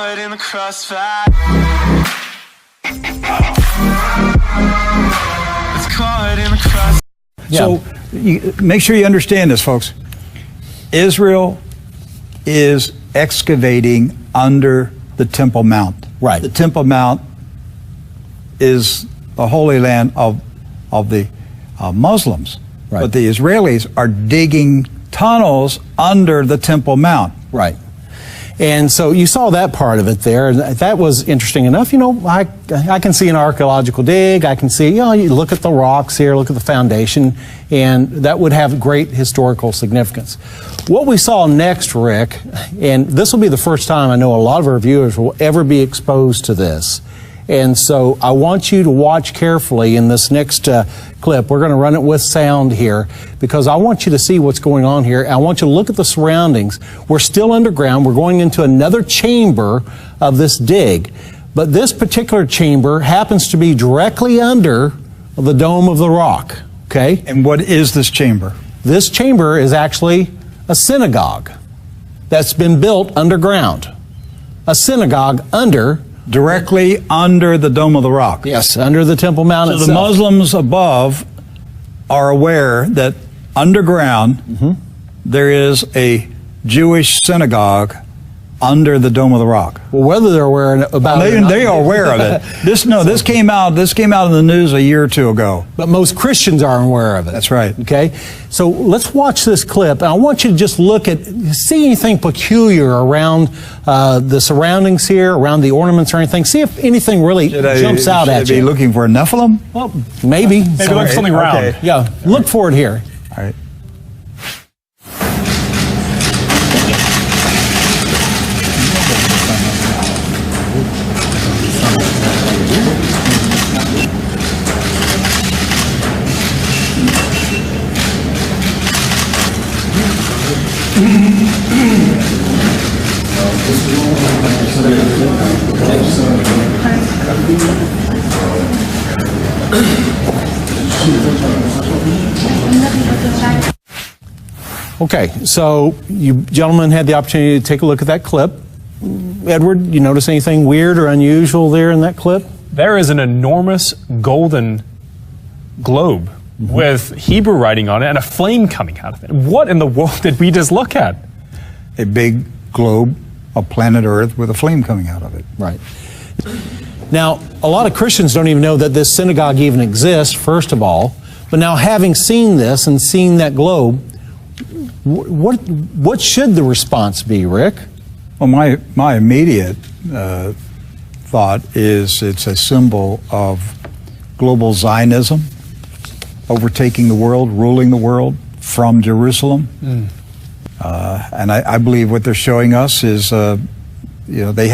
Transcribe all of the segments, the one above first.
caught in the crossfire. It's caught in the crossfire. So make sure you understand this, folks. Israel is excavating under the Temple Mount. Right. The Temple Mount is the Holy Land of the Muslims. Right. But the Israelis are digging tunnels under the Temple Mount. Right. And so you saw that part of it there, and that was interesting enough. You know, I can see an archaeological dig. I can see, you know, you look at the rocks here, look at the foundation, and that would have great historical significance. What we saw next, Rick, and this will be the first time I know a lot of our viewers will ever be exposed to this. And so I want you to watch carefully in this next clip. We're going to run it with sound here because I want you to see what's going on here. I want you to look at the surroundings. We're still underground. We're going into another chamber of this dig. But this particular chamber happens to be directly under the dome of the rock. Okay? And what is this chamber? This chamber is actually a synagogue that's been built underground. A synagogue directly under the Dome of the Rock. Yes, under the Temple Mount itself. So the Muslims above are aware that underground there is a Jewish synagogue under the Dome of the Rock. Well, whether they're aware about it or not, they are aware of it. This came out in the news a year or two ago. But most Christians are aware of it. That's right. Okay? So let's watch this clip, and I want you to just see anything peculiar around the surroundings here, around the ornaments or anything. See if anything really jumps out at you. Should I be looking for a Nephilim? Well, maybe. Maybe look for something round. Okay. Yeah, look for it here. All right. Okay, so you gentlemen had the opportunity to take a look at that clip. Edward, you notice anything weird or unusual there in that clip? There is an enormous golden globe with Hebrew writing on it and a flame coming out of it. What in the world did we just look at? A big globe of planet Earth with a flame coming out of it. Right. Now, a lot of Christians don't even know that this synagogue even exists, first of all. But now, having seen this and seen that globe, what should the response be, Rick? Well, my immediate thought is it's a symbol of global Zionism, overtaking the world, ruling the world from Jerusalem. And I believe what they're showing us is, they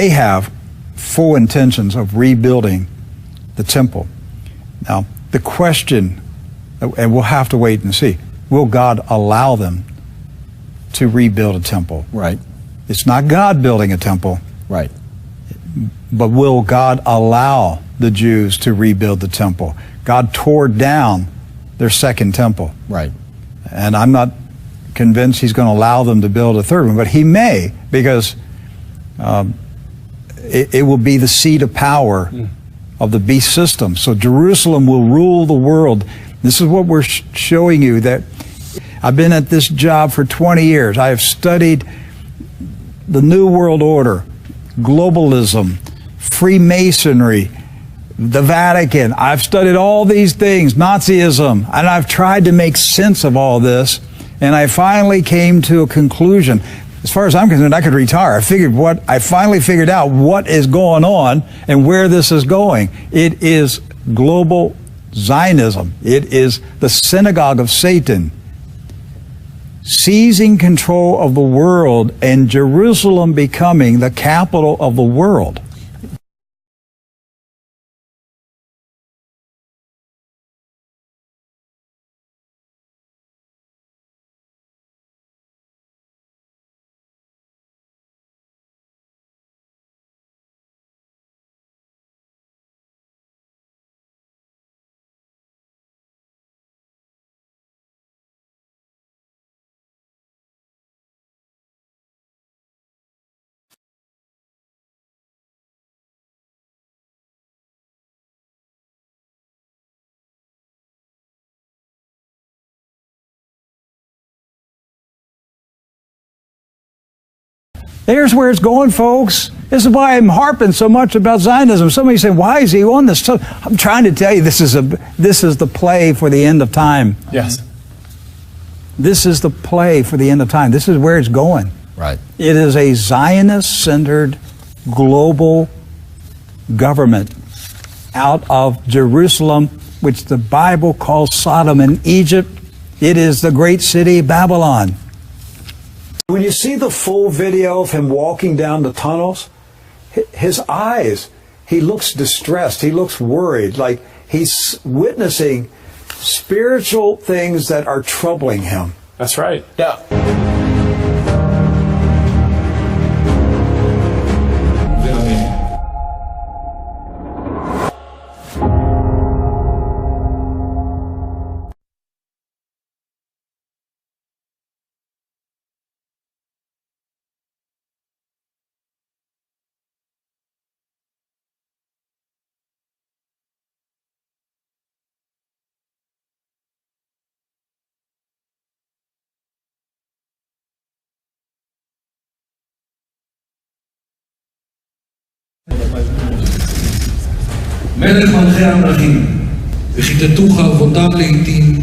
have full intentions of rebuilding the temple. Now, the question, and we'll have to wait and see, will God allow them to rebuild a temple? Right. It's not God building a temple. Right. But will God allow the Jews to rebuild the temple? God tore down their second temple. Right. And I'm not convinced he's going to allow them to build a third one, but he may, because it will be the seat of power of the beast system. So Jerusalem will rule the world. This is what we're showing you, that I've been at this job for 20 years. I have studied the New World Order, globalism, Freemasonry, the Vatican. I've studied all these things, Nazism, and I've tried to make sense of all this, and I finally came to a conclusion. As far as I'm concerned, I could retire. I finally figured out what is going on and where this is going. It is global Zionism. It is the synagogue of Satan, seizing control of the world and Jerusalem becoming the capital of the world. There's where it's going, folks. This is why I'm harping so much about Zionism. Somebody said, why is he on this? I'm trying to tell you, this is the play for the end of time. Yes. This is the play for the end of time. This is where it's going. Right. It is a Zionist-centered global government out of Jerusalem, which the Bible calls Sodom and Egypt. It is the great city Babylon. When you see the full video of him walking down the tunnels, his eyes, he looks distressed, he looks worried, like he's witnessing spiritual things that are troubling him. That's right. Yeah. מלך מלכי המלכים, וכיתתוך אבותם לעתים,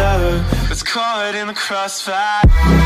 brother, was caught in the crossfire.